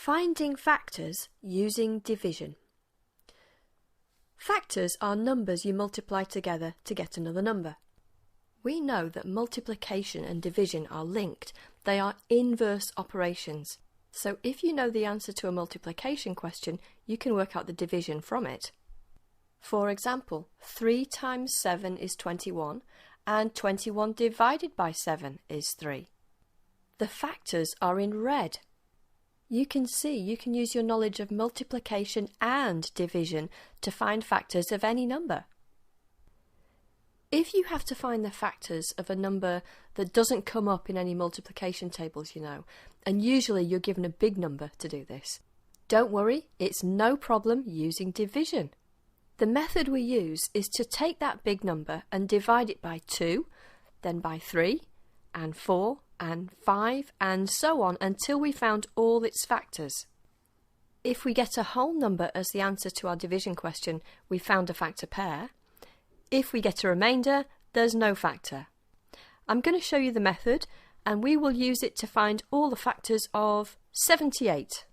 Finding factors using division. Factors are numbers you multiply together to get another number. We know that multiplication and division are linked. They are inverse operations. So if you know the answer to a multiplication question, you can work out the division from it. For example, 3 times 7 is 21, and 21 divided by 7 is 3. The factors are in red. You can use your knowledge of multiplication and division to find factors of any number. If you have to find the factors of a number that doesn't come up in any multiplication tables, and usually you're given a big number to do this, don't worry, it's no problem using division. The method we use is to take that big number and divide it by 2, then by 3, and 4, and 5, and so on until we found all its factors. If we get a whole number as the answer to our division question, we found a factor pair. If we get a remainder, there's no factor. I'm going to show you the method, and we will use it to find all the factors of 78.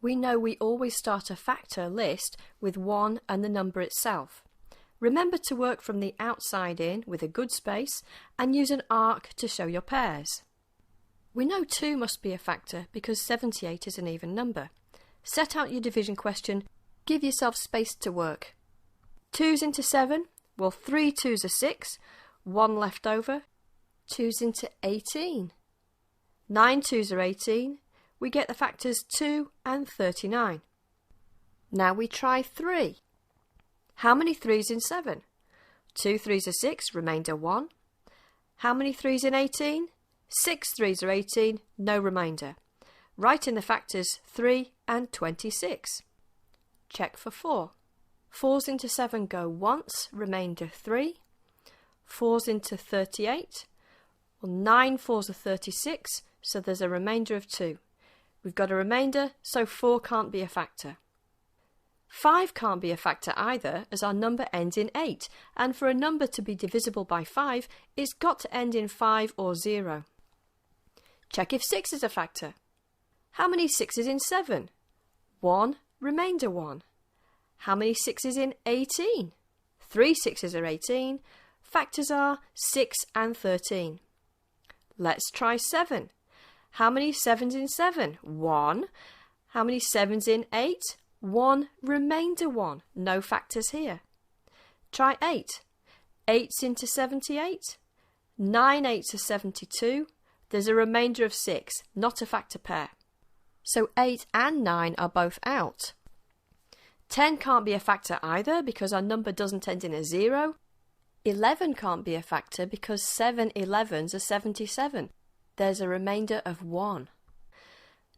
We know we always start a factor list with 1 and the number itself. Remember to work from the outside in with a good space and use an arc to show your pairs. We know 2 must be a factor because 78 is an even number. Set out your division question, give yourself space to work. 2's into 7, well 3 2's are 6, 1 left over. 2's into 18. 9 2's are 18. We get the factors 2 and 39. Now we try 3. How many 3's in 7? 2 3's are 6, remainder 1. How many 3's in 18? 6 3's are 18, no remainder. Write in the factors 3 and 26. Check for 4. 4's into 7 go once, remainder 3. 4's into 38. Well, 9 4's are 36, so there's a remainder of 2. We've got a remainder, so 4 can't be a factor. 5 can't be a factor either, as our number ends in 8, and for a number to be divisible by 5, it's got to end in 5 or 0. Check if 6 is a factor. How many 6's in 7? 1, remainder 1. How many 6's in 18? 3 6's are 18. Factors are 6 and 13. Let's try 7. How many 7's in 7? 1. How many 7's in 8? 1, remainder 1. No factors here. Try 8. 8's into 78. 9 8's are 72. There's a remainder of 6, not a factor pair. So 8 and 9 are both out. 10 can't be a factor either because our number doesn't end in a 0. 11 can't be a factor because 7 11's are 77. There's a remainder of 1.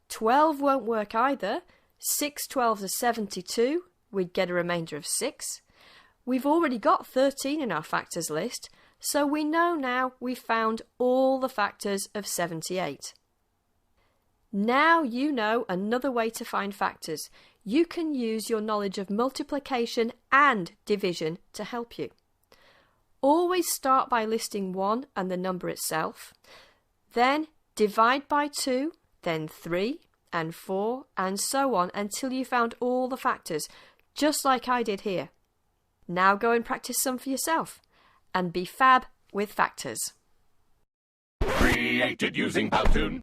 12 won't work either. 6 12's are 72. We'd get a remainder of 6. We've already got 13 in our factors list, so we know now we've found all the factors of 78. Now you know another way to find factors. You can use your knowledge of multiplication and division to help you. Always start by listing 1 and the number itself. Then divide by 2, then 3 and 4 and so on until you found all the factors, just like I did here. Now go and practice some for yourself and be fab with factors. Created using Powtoon.